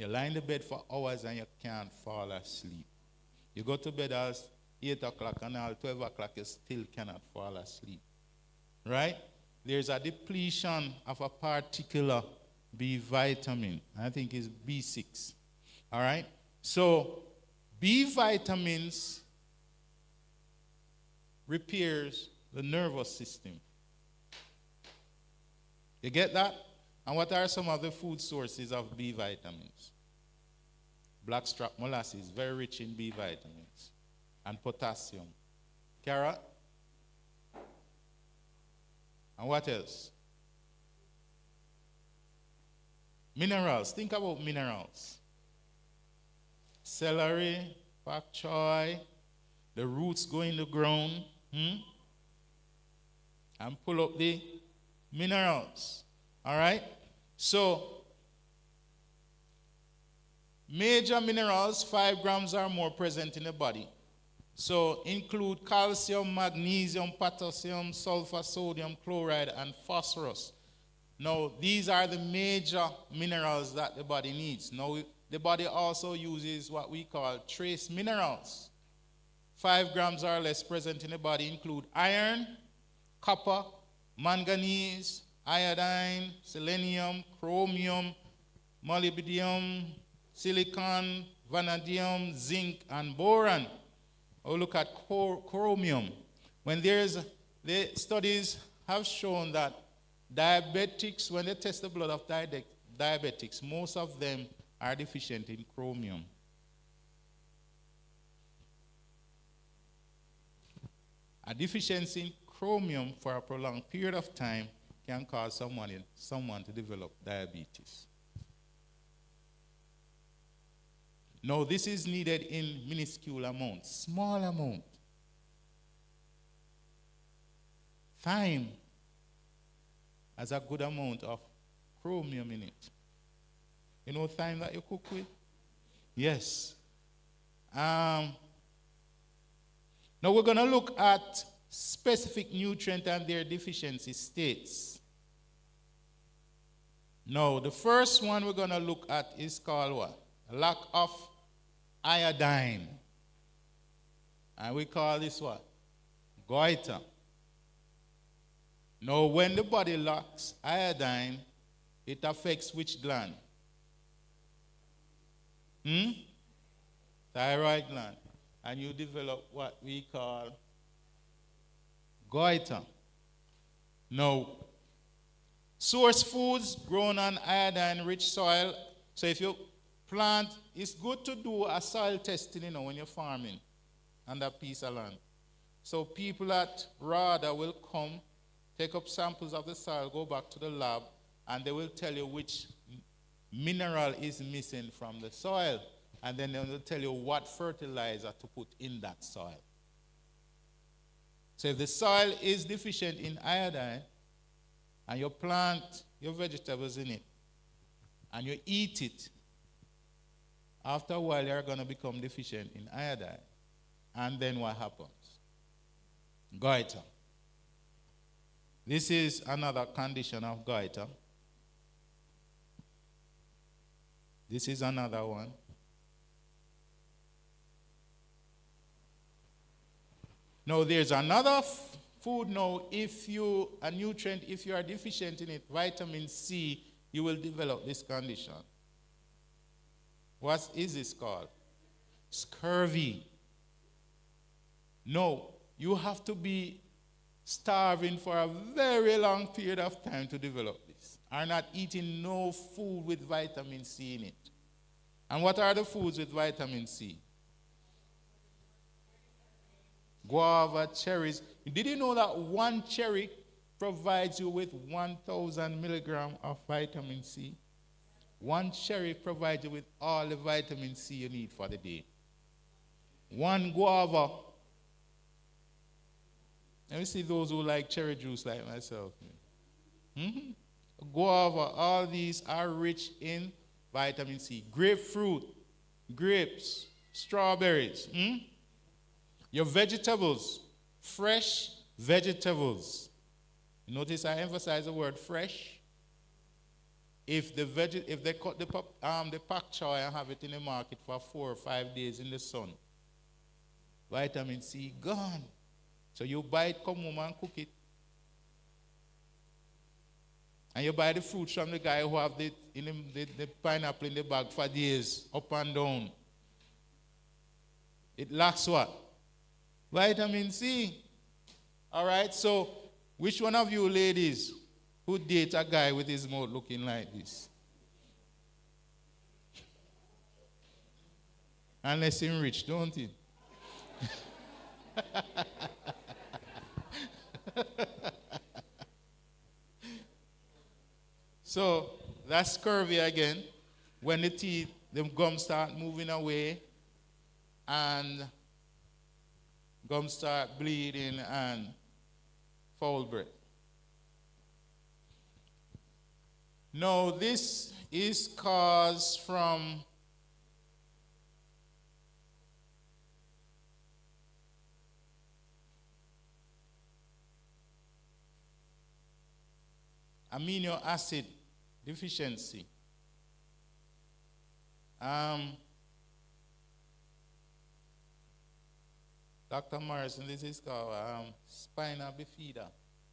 You lie in the bed for hours and you can't fall asleep. You go to bed at 8 o'clock and at 12 o'clock you still cannot fall asleep. Right? There's a depletion of a particular B vitamin. I think it's B6. All right? So B vitamins repairs the nervous system. You get that? And what are some of the food sources of B vitamins? Blackstrap molasses, very rich in B vitamins and potassium. Carrot. And what else? Minerals. Think about minerals. Celery, pak choy, the roots go in the ground, and pull up the minerals. All right? So, major minerals, 5 grams or more present in the body. So, include calcium, magnesium, potassium, sulfur, sodium, chloride, and phosphorus. Now, these are the major minerals that the body needs. Now, the body also uses what we call trace minerals. 5 grams or less present in the body include iron, copper, manganese, iodine, selenium, chromium, molybdenum, silicon, vanadium, zinc, and boron. Or look at chromium. When the studies have shown that diabetics, when they test the blood of diabetics, most of them are deficient in chromium. A deficiency in chromium for a prolonged period of time can cause someone to develop diabetes. No, this is needed in minuscule amounts, small amount. Thyme has a good amount of chromium in it. You know thyme that you cook with? Yes. Now we're going to look at specific nutrient and their deficiency states. Now, the first one we're going to look at is called what? Lack of iodine. And we call this what? Goiter. Now, when the body lacks iodine, it affects which gland? Thyroid gland. And you develop what we call goiter. Now, source foods grown on iodine-rich soil. So if you plant, it's good to do a soil testing, when you're farming on that piece of land. So people at RADA will come, take up samples of the soil, go back to the lab, and they will tell you which mineral is missing from the soil. And then they will tell you what fertilizer to put in that soil. So if the soil is deficient in iodine, and you plant your vegetables in it, and you eat it, after a while you're going to become deficient in iodine. And then what happens? Goiter. This is another condition of goiter. This is another one. Now, there's another food now, a nutrient, if you are deficient in it, vitamin C, you will develop this condition. What is this called? Scurvy. No, you have to be starving for a very long period of time to develop this. Are not eating no food with vitamin C in it. And what are the foods with vitamin C? Guava, cherries. Did you know that one cherry provides you with 1,000 milligrams of vitamin C? One cherry provides you with all the vitamin C you need for the day. One guava. Let me see those who like cherry juice like myself. Guava, all these are rich in vitamin C. Grapefruit, grapes, strawberries. Your vegetables, fresh vegetables. Notice I emphasize the word fresh. If they cut the pak choy and have it in the market for 4 or 5 days in the sun, vitamin C gone. So you buy it, come home and cook it. And you buy the fruits from the guy who have the pineapple in the bag for days, up and down. It lacks what? Vitamin C. All right, so which one of you ladies who date a guy with his mouth looking like this? Unless he's rich, don't he? So that's scurvy again. When the teeth, the gums start moving away and gums start bleeding and foul breath. No, this is caused from amino acid deficiency. Dr. Morrison, this is called spina bifida.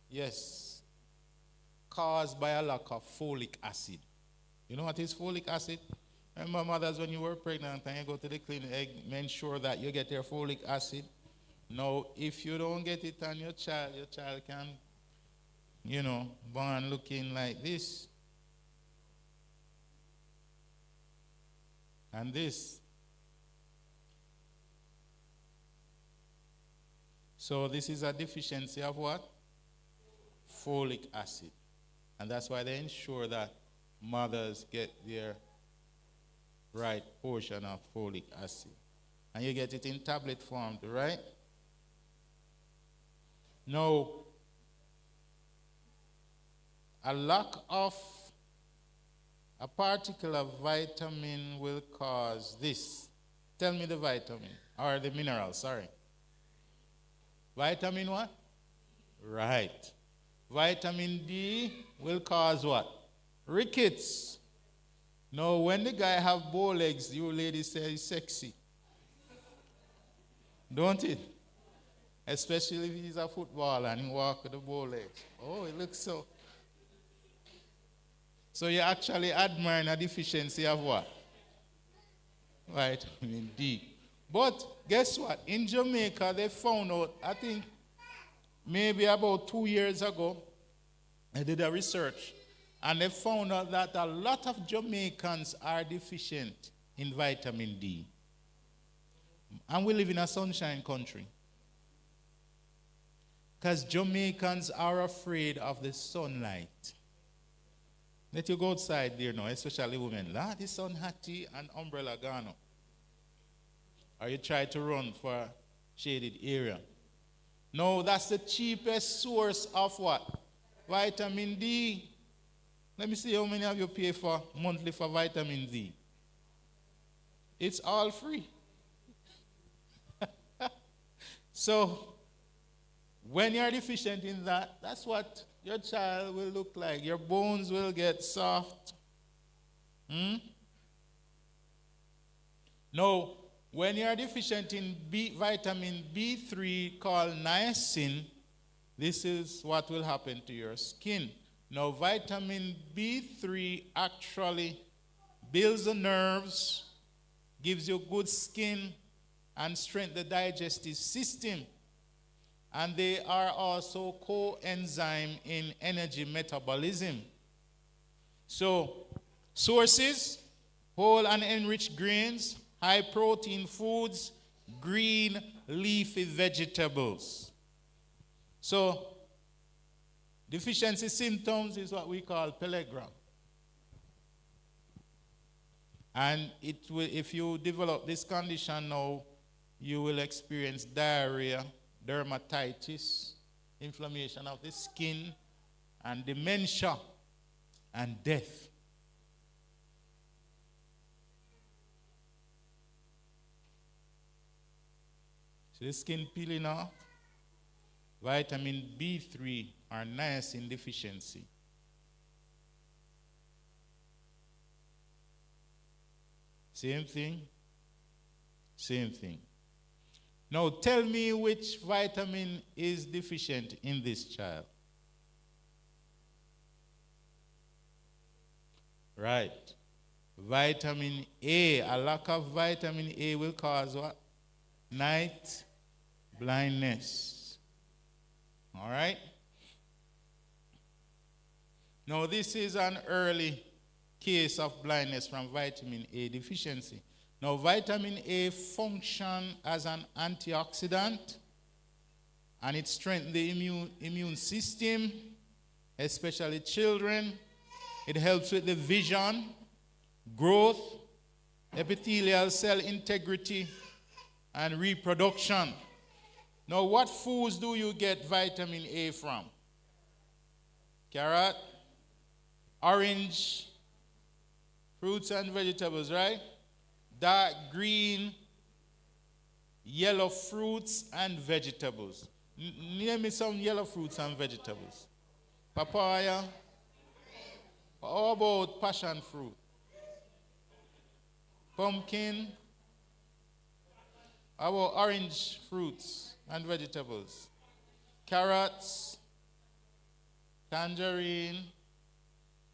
Yes. Caused by a lack of folic acid. You know what is folic acid? Remember, mothers, when you were pregnant and you go to the clinic, make sure that you get your folic acid. Now, if you don't get it on your child can, born looking like this. And this. So this is a deficiency of what? Folic acid. And that's why they ensure that mothers get their right portion of folic acid. And you get it in tablet form, right? Now, a lack of a particular vitamin will cause this. Tell me the vitamin, or the mineral, sorry. Vitamin what? Right. Vitamin D will cause what? Rickets. Now, when the guy have bow legs, you ladies say he's sexy. Don't it? Especially if he's a footballer and he walk with the bow legs. Oh, it looks so. So you're actually admiring a deficiency of what? Vitamin D. But guess what? In Jamaica, they found out, I think, maybe about 2 years ago, I did a research, and they found out that a lot of Jamaicans are deficient in vitamin D. And we live in a sunshine country. Because Jamaicans are afraid of the sunlight. Let you go outside there now, especially women. Lord, the sun hatty and umbrella gone up. Or you try to run for a shaded area. No, that's the cheapest source of what? Vitamin D. Let me see how many of you pay for monthly for vitamin D. It's all free. So, when you're deficient in that, that's what your child will look like. Your bones will get soft. No. When you are deficient in vitamin B3 called niacin, this is what will happen to your skin. Now, vitamin B3 actually builds the nerves, gives you good skin, and strengthens the digestive system. And they are also coenzyme in energy metabolism. So, sources, whole and enriched grains, high protein foods, green leafy vegetables. So, deficiency symptoms is what we call pellagra. And it will, if you develop this condition now, you will experience diarrhea, dermatitis, inflammation of the skin, and dementia, and death. So the skin peeling off, vitamin B3 or niacin deficiency. Same thing. Same thing. Now tell me which vitamin is deficient in this child. Right. Vitamin A. A lack of vitamin A will cause what? Night blindness. All right? Now this is an early case of blindness from vitamin A deficiency. Now vitamin A functions as an antioxidant, and it strengthens the immune system, especially children. It helps with the vision, growth, epithelial cell integrity, and reproduction. Now, what foods do you get vitamin A from? Carrot, orange, fruits and vegetables, right? Dark green, yellow fruits and vegetables. Name me some yellow fruits and vegetables. Papaya. How about passion fruit? Pumpkin. How about orange fruits and vegetables? Carrots, tangerine.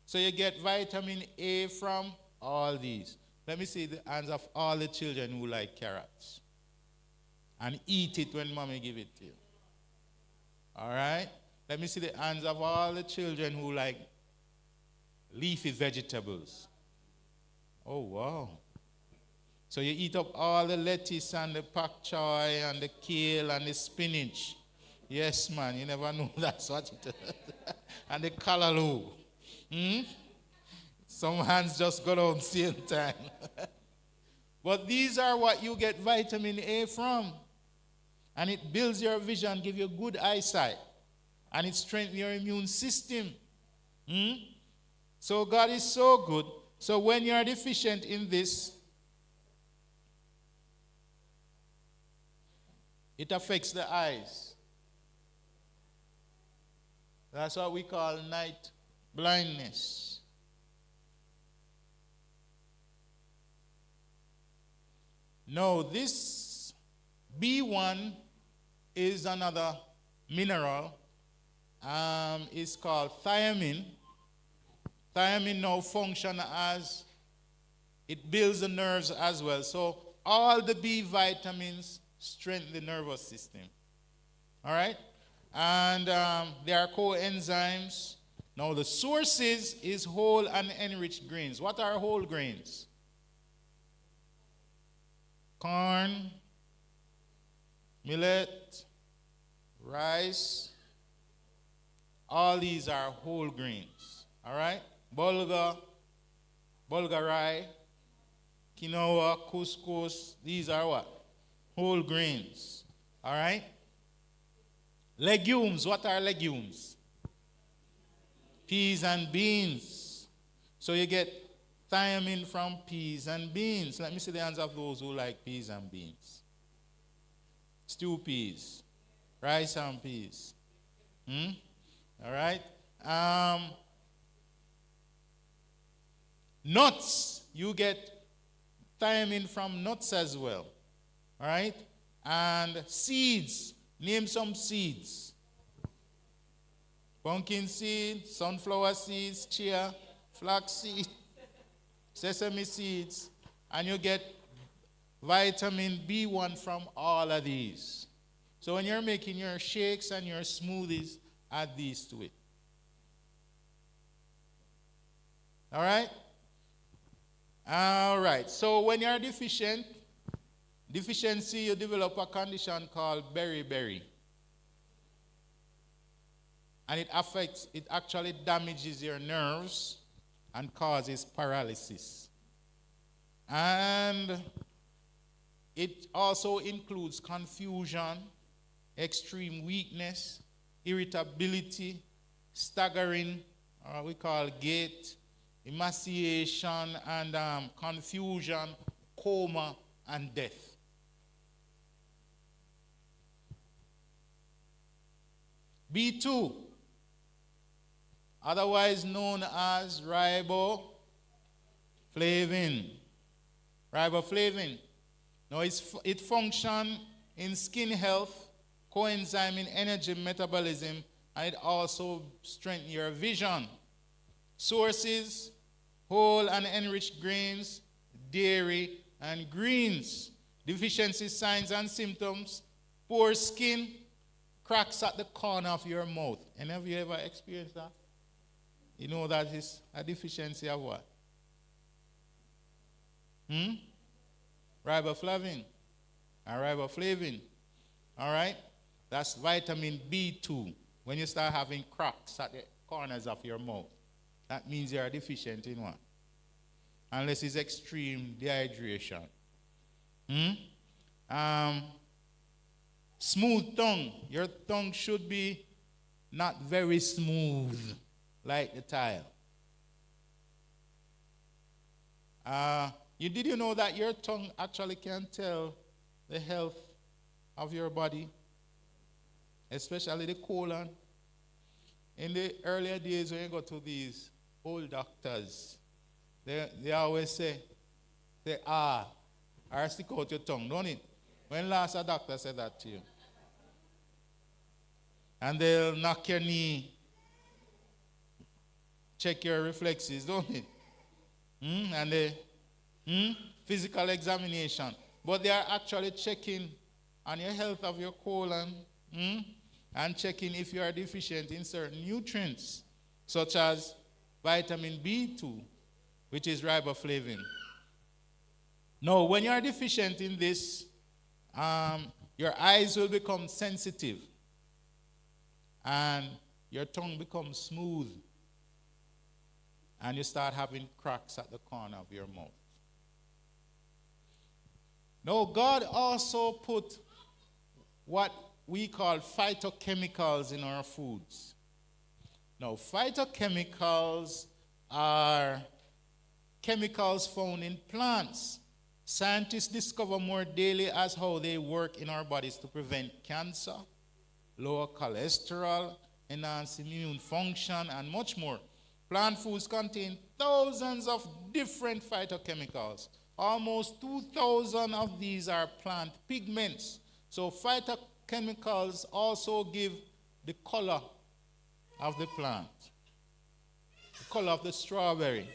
So you get vitamin A from all these. Let me see the hands of all the children who like carrots. And eat it when mommy give it to you. All right? Let me see the hands of all the children who like leafy vegetables. Oh, wow. So you eat up all the lettuce and the pak choy and the kale and the spinach. Yes, man, you never know that's what it is. And the callaloo. Some hands just go down same time. But these are what you get vitamin A from. And it builds your vision, gives you good eyesight. And it strengthens your immune system. So God is so good. So when you are deficient in this, it affects the eyes. That's what we call night blindness. Now, this B1 is another mineral. It's called thiamine. Thiamine now functions as, it builds the nerves as well. So all the B vitamins strengthen the nervous system. All right? And there are coenzymes. Now the sources is whole and enriched grains. What are whole grains? Corn, millet, rice. All these are whole grains. All right? Bulgur rye, quinoa, couscous. These are what? Whole grains. All right? Legumes. What are legumes? Peas and beans. So you get thiamine from peas and beans. Let me see the hands of those who like peas and beans. Stew peas. Rice and peas. All right? Nuts. You get thiamine from nuts as well. All right? And seeds. Name some seeds. Pumpkin seed, sunflower seeds, chia, flax seed, sesame seeds. And you get vitamin B1 from all of these. So when you're making your shakes and your smoothies, add these to it. All right? All right. So when you're deficiency, you develop a condition called beriberi. And it actually damages your nerves and causes paralysis. And it also includes confusion, extreme weakness, irritability, staggering, we call gait, emaciation, and confusion, coma, and death. B2, otherwise known as riboflavin. Riboflavin. Now it functions in skin health, coenzyme in energy metabolism, and it also strengthens your vision. Sources: whole and enriched grains, dairy, and greens. Deficiency signs and symptoms: poor skin, cracks at the corner of your mouth. And have you ever experienced that? You know that is a deficiency of what? Riboflavin and riboflavin. All right? That's vitamin B2. When you start having cracks at the corners of your mouth, that means you are deficient in what? Unless it's extreme dehydration. Smooth tongue. Your tongue should be not very smooth like the tile. Did you know that your tongue actually can tell the health of your body, especially the colon? In the earlier days when you go to these old doctors, they always say, or stick out your tongue, don't it? When last a doctor said that to you? And they'll knock your knee, check your reflexes, don't it? And they physical examination. But they are actually checking on your health of your colon and checking if you are deficient in certain nutrients, such as vitamin B2, which is riboflavin. Now, when you are deficient in this, your eyes will become sensitive and your tongue becomes smooth and you start having cracks at the corner of your mouth. Now, God also put what we call phytochemicals in our foods. Now, phytochemicals are chemicals found in plants. Scientists discover more daily as how they work in our bodies to prevent cancer, lower cholesterol, enhance immune function, and much more. Plant foods contain thousands of different phytochemicals. Almost 2,000 of these are plant pigments. So phytochemicals also give the color of the plant, the color of the strawberry,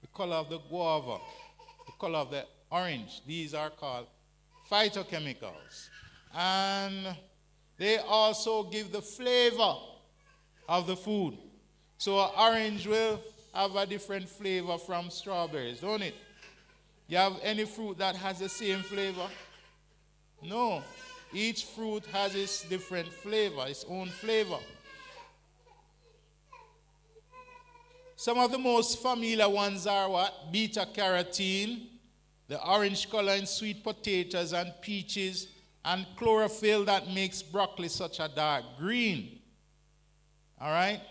the color of the guava, the color of the orange. These are called phytochemicals. And they also give the flavor of the food. So an orange will have a different flavor from strawberries, don't it? You have any fruit that has the same flavor? No. Each fruit has its different flavor, its own flavor. Some of the most familiar ones are what? Beta carotene, the orange color in sweet potatoes and peaches, and chlorophyll that makes broccoli such a dark green. All right?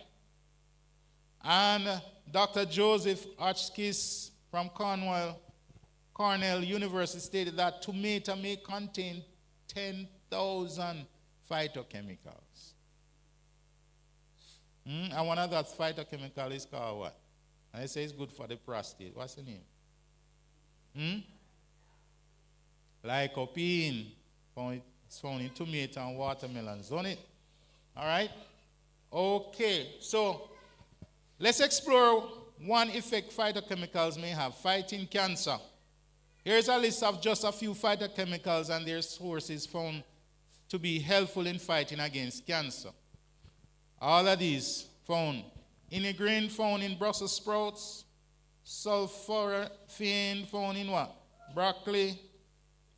And Dr. Joseph Hotchkiss from Cornell University stated that tomato may contain 10,000 phytochemicals. And one of that phytochemical is called what? And they say it's good for the prostate. What's the name? Lycopene. It's found in tomato and watermelons, don't it? All right? Okay, so let's explore one effect phytochemicals may have: fighting cancer. Here's a list of just a few phytochemicals and their sources found to be helpful in fighting against cancer. All of these found: ingrain found in Brussels sprouts, sulforaphane found in what? Broccoli,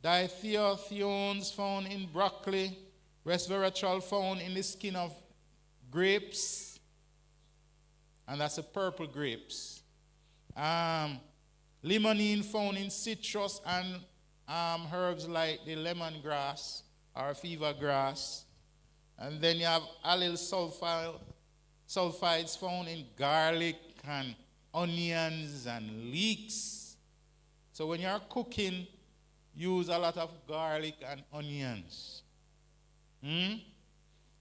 diethiothiones found in broccoli, resveratrol found in the skin of grapes, and that's the purple grapes. Limonene found in citrus and herbs like the lemongrass or fever grass. And then you have allyl sulfides found in garlic and onions and leeks. So when you're cooking, use a lot of garlic and onions. It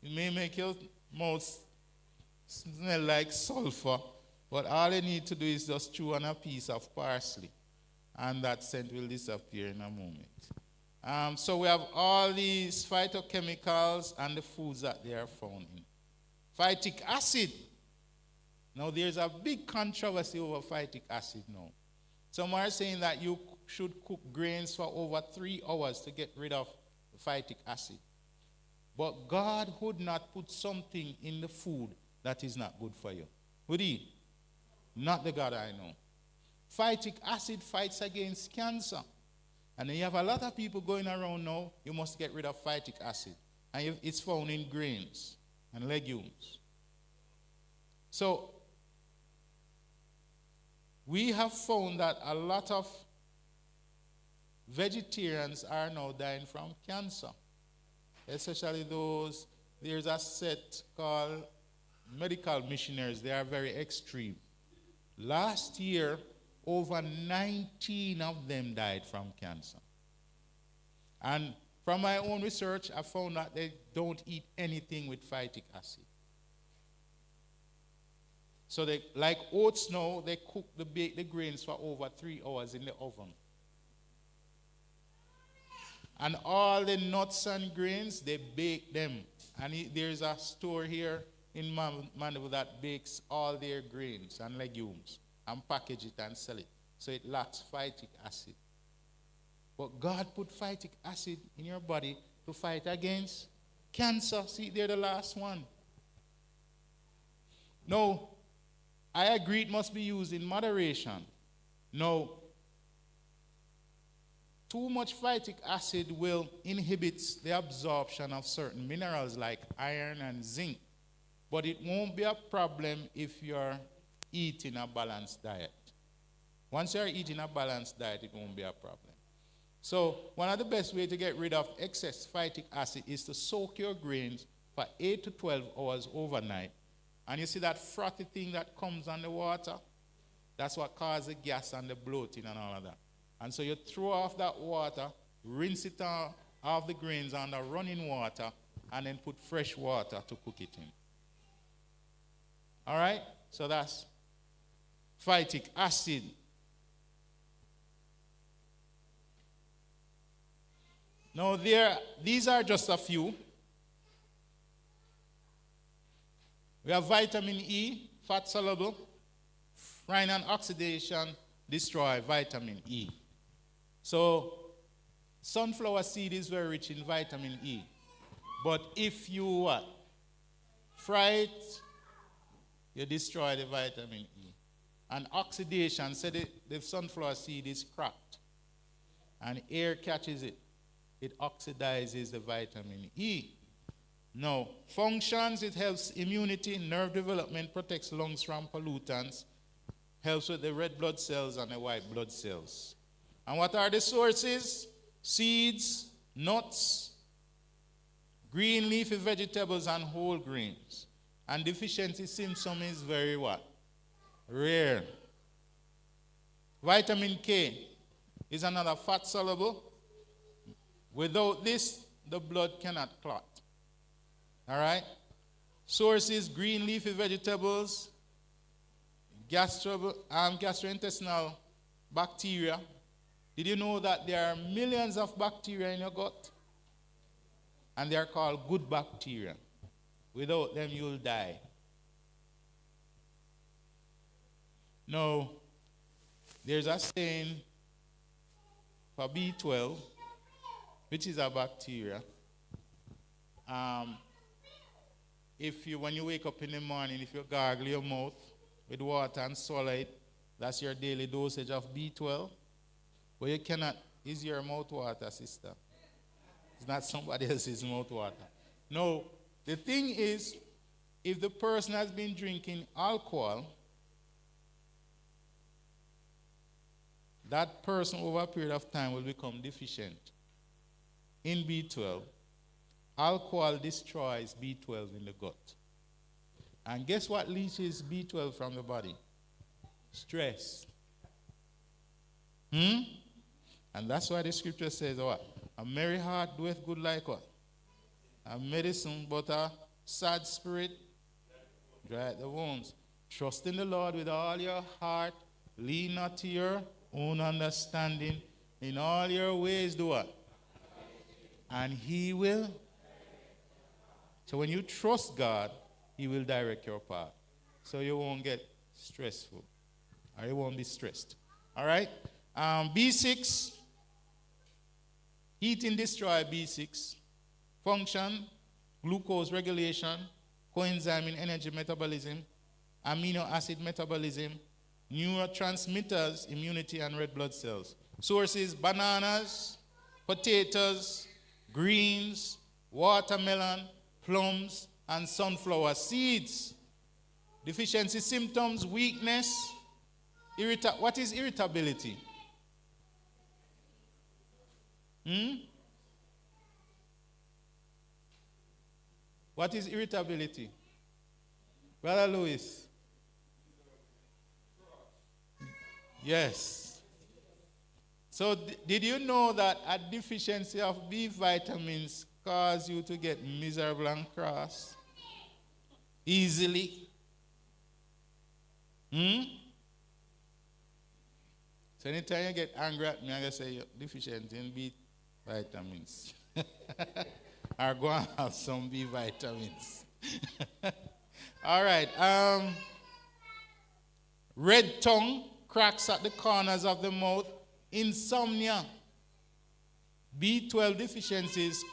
may make your mouth smell like sulfur, but all you need to do is just chew on a piece of parsley and that scent will disappear in a moment. So we have all these phytochemicals and the foods that they are found in. Phytic acid. Now there's a big controversy over phytic acid now. Some are saying that you should cook grains for over 3 hours to get rid of the phytic acid. But God would not put something in the food that is not good for you. Would he? Not the God I know. Phytic acid fights against cancer. And you have a lot of people going around now, you must get rid of phytic acid. And it's found in grains and legumes. So, we have found that a lot of vegetarians are now dying from cancer. Especially those, there's a set called medical missionaries. They are very extreme. Last year, over 19 of them died from cancer. And from my own research, I found that they don't eat anything with phytic acid. So they, like oats now, they bake the grains for over 3 hours in the oven. And all the nuts and grains, they bake them. And there's a store here in Mandeville that bakes all their grains and legumes and package it and sell it. So it lacks phytic acid. But God put phytic acid in your body to fight against cancer. See, they're the last one. No, I agree it must be used in moderation. No, too much phytic acid will inhibit the absorption of certain minerals like iron and zinc. But it won't be a problem if you're eating a balanced diet. Once you're eating a balanced diet, it won't be a problem. So one of the best ways to get rid of excess phytic acid is to soak your grains for 8 to 12 hours overnight. And you see that frothy thing that comes on the water? That's what causes the gas and the bloating and all of that. And so you throw off that water, rinse it off the grains under running water, and then put fresh water to cook it in. All right? So that's phytic acid. Now, these are just a few. We have vitamin E, fat soluble. Frying and oxidation destroy vitamin E. So, sunflower seed is very rich in vitamin E. But if you fry it, you destroy the vitamin E. And oxidation, say the sunflower seed is cracked, and air catches it. It oxidizes the vitamin E. Now, functions, it helps immunity, nerve development, protects lungs from pollutants, helps with the red blood cells and the white blood cells. And what are the sources? Seeds, nuts, green leafy vegetables, and whole grains. And deficiency symptom is very what? Rare. Vitamin K is another fat soluble. Without this, the blood cannot clot. All right? Sources, green leafy vegetables, gastrointestinal bacteria. Did you know that there are millions of bacteria in your gut? And they are called good bacteria. Without them, you'll die. Now, there's a saying for B12, which is a bacteria. When you wake up in the morning, if you gargle your mouth with water and swallow it, that's your daily dosage of B12. But you cannot, is your mouth water, sister. It's not somebody else's mouth water. No, the thing is, if the person has been drinking alcohol, that person over a period of time will become deficient in B12. Alcohol destroys B12 in the gut. And guess what leaches B12 from the body? Stress. And that's why the scripture says what? A merry heart doeth good like what? A medicine, but a sad spirit dry the wounds. Trust in the Lord with all your heart. Lean not to your own understanding. In all your ways, do what? And he will. So when you trust God, he will direct your path. So you won't get stressful. Or you won't be stressed. All right? B6. Eating destroy B6. Function, glucose regulation, coenzyme in energy metabolism, amino acid metabolism, neurotransmitters, immunity, and red blood cells. Sources, bananas, potatoes, greens, watermelon, plums, and sunflower seeds. Deficiency symptoms, weakness, what is irritability? What is irritability? Brother Louis. Yes. So did you know that a deficiency of B vitamins cause you to get miserable and cross? Easily. So anytime you get angry at me, I just say you're deficient in B vitamins. Or go and have some B vitamins. All right. Red tongue, cracks at the corners of the mouth, insomnia. B12 deficiencies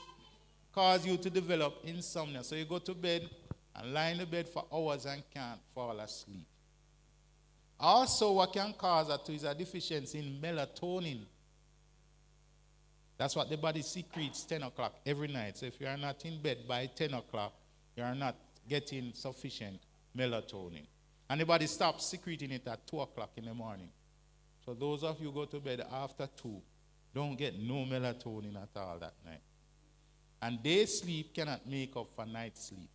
cause you to develop insomnia. So you go to bed and lie in the bed for hours and can't fall asleep. Also, what can cause that is a deficiency in melatonin. That's what the body secretes 10 o'clock every night. So if you are not in bed by 10 o'clock, you are not getting sufficient melatonin. And the body stops secreting it at 2 o'clock in the morning. So those of you who go to bed after 2, don't get no melatonin at all that night. And day sleep cannot make up for night sleep,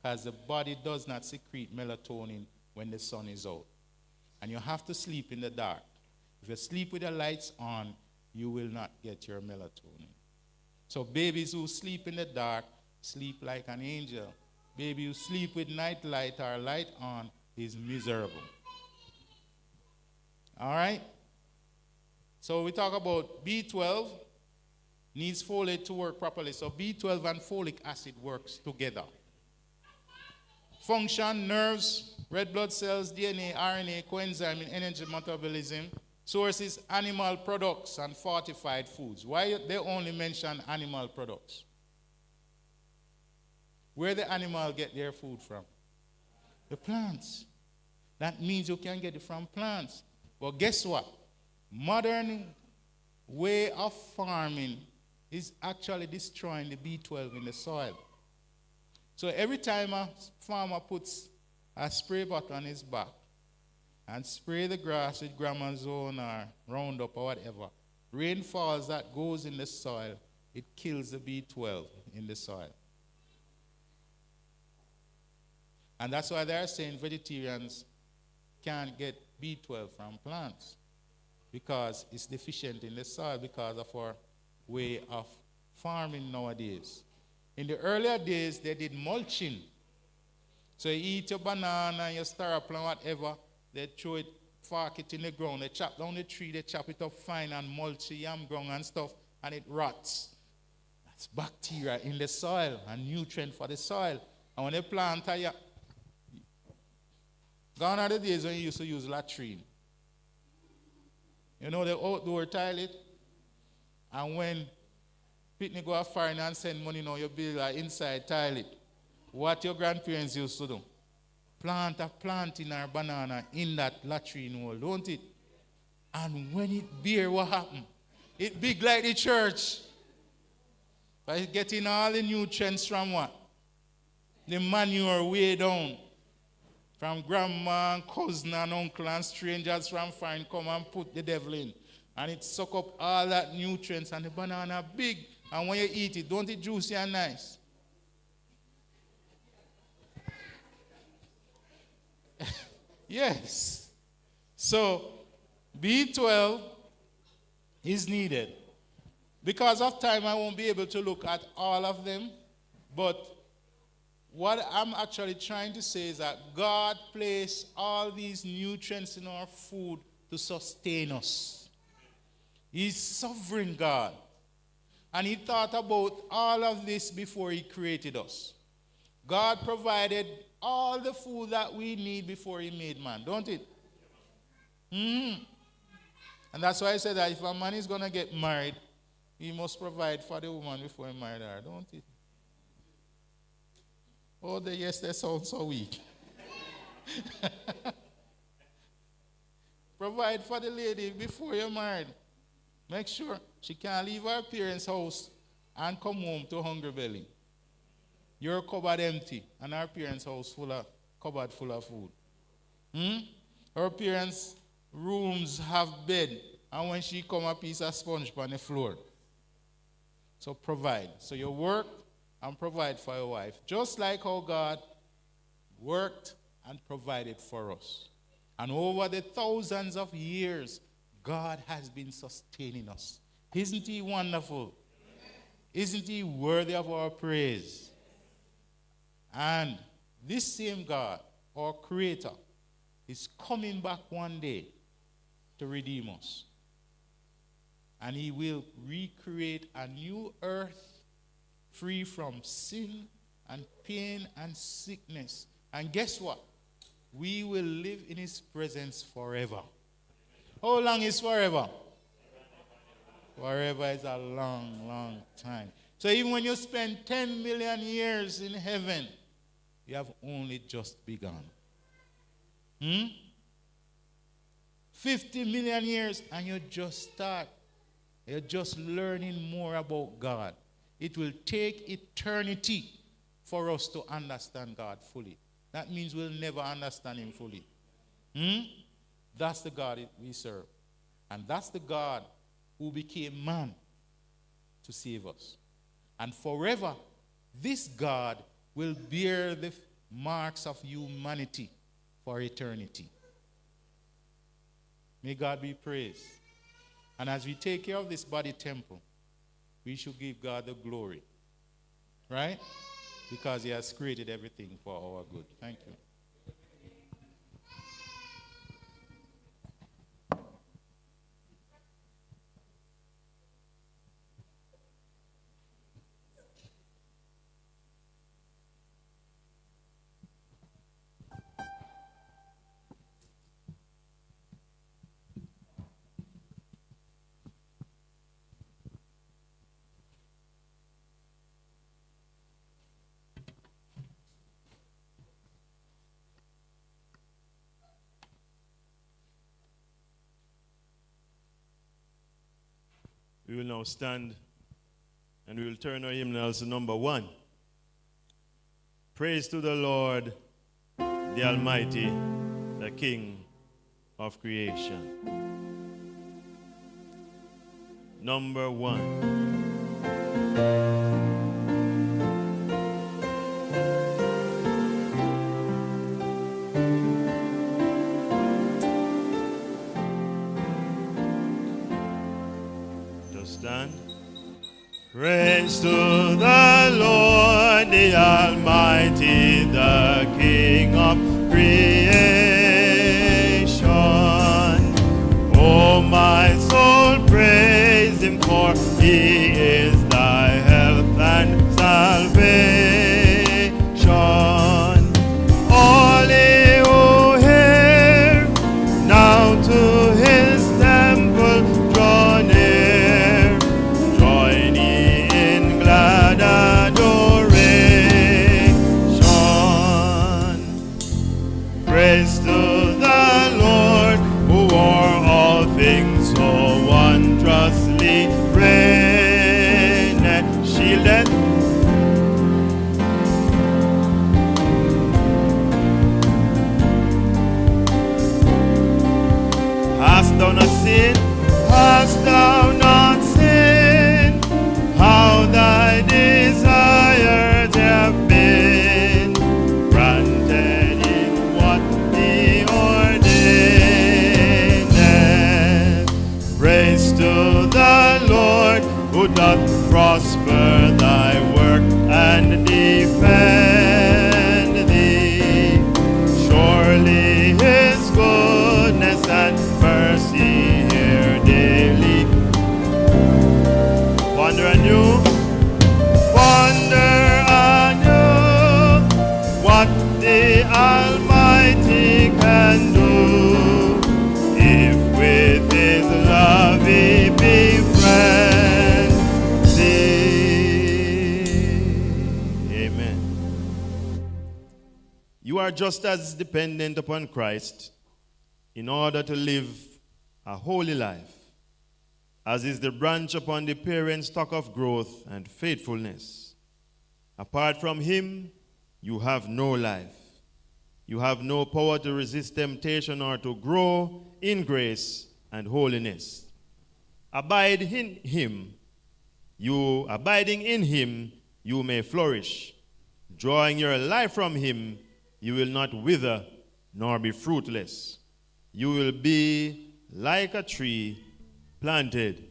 because the body does not secrete melatonin when the sun is out. And you have to sleep in the dark. If you sleep with the lights on, you will not get your melatonin. So babies who sleep in the dark sleep like an angel. Baby who sleep with night light or light on is miserable. All right? So we talk about B12 needs folate to work properly. So B12 and folic acid works together. Function, nerves, red blood cells, DNA, RNA, coenzyme in energy metabolism. Sources, animal products and fortified foods. Why they only mention animal products? Where the animal get their food from? The plants. That means you can get it from plants. But guess what? Modern way of farming is actually destroying the B12 in the soil. So every time a farmer puts a spray bottle on his back and spray the grass with Gramazone or Roundup or whatever, rain falls that goes in the soil, it kills the B12 in the soil. And that's why they're saying vegetarians can't get B12 from plants, because it's deficient in the soil because of our way of farming nowadays. In the earlier days, they did mulching. So you eat your banana, your star apple, and whatever, they throw it, fork it in the ground, they chop down the tree, they chop it up fine and mulch the yam ground and stuff, and it rots. That's bacteria in the soil and nutrient for the soil. And when they plant gone are the days when you used to use latrine. You know the outdoor toilet? And when people go foreign and send money, now you build an inside toilet. What your grandparents used to do? Plant a plant in our banana in that latrine hole, don't it? And when it bear, what happened? It big like the church. But it's getting all the nutrients from what? The manure way down. From grandma and cousin and uncle and strangers from foreign come and put the devil in. And it suck up all that nutrients, and the banana big. And when you eat it, don't it juicy and nice? Yes. So B12 is needed. Because of time, I won't be able to look at all of them. But what I'm actually trying to say is that God placed all these nutrients in our food to sustain us. He's sovereign God. And he thought about all of this before he created us. God provided all the food that we need before he made man, don't it? And that's why I said that if a man is going to get married, he must provide for the woman before he married her, don't it? Oh, yes, they sound so weak. Provide for the lady before you're married. Make sure she can't leave her parents' house and come home to hungry belly. Your cupboard empty and her parents' house cupboard full of food. Her parents' rooms have bed, and when she come, a piece of sponge on the floor. So provide. So you work and provide for your wife, just like how God worked and provided for us. And over the thousands of years, God has been sustaining us. Isn't he wonderful? Isn't he worthy of our praise? And this same God, our Creator, is coming back one day to redeem us. And he will recreate a new earth free from sin and pain and sickness. And guess what? We will live in his presence forever. How long is forever? Forever is a long, long time. So even when you spend 10 million years in heaven, you have only just begun. 50 million years and you just start. You're just learning more about God. It will take eternity for us to understand God fully. That means we'll never understand him fully. That's the God we serve. And that's the God who became man to save us. And forever, this God will bear the marks of humanity for eternity. May God be praised. And as we take care of this body temple, we should give God the glory. Right? Because he has created everything for our good. Thank you. We will now stand and we will turn our hymnals to number 1. Praise to the Lord, the Almighty, the King of creation. Number 1. Praise to the Lord, the Almighty, the King of creation. Oh, my soul, praise him, for he is thy health and salvation. All ye who hear, now to his temple draw near. Join ye in glad adoration. Praise to the Lord, who o'er all things so wondrously reigneth, shielded. Hast thou not seen? Hast thou not seen how thy desires have been granted in what he ordained? Praise to the Lord, who doth prosper thy work and defend thee. Surely his goodness and mercy are just as dependent upon Christ in order to live a holy life, as is the branch upon the parent stock of growth and faithfulness. Apart from him, you have no life. You have no power to resist temptation or to grow in grace and holiness. Abiding in him, you may flourish. Drawing your life from him, you will not wither nor be fruitless. You will be like a tree planted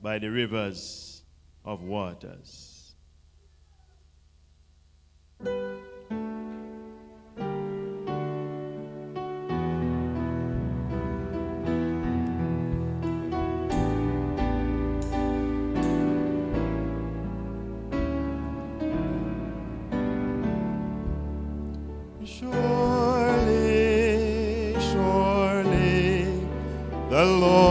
by the rivers of waters. Surely, surely, the Lord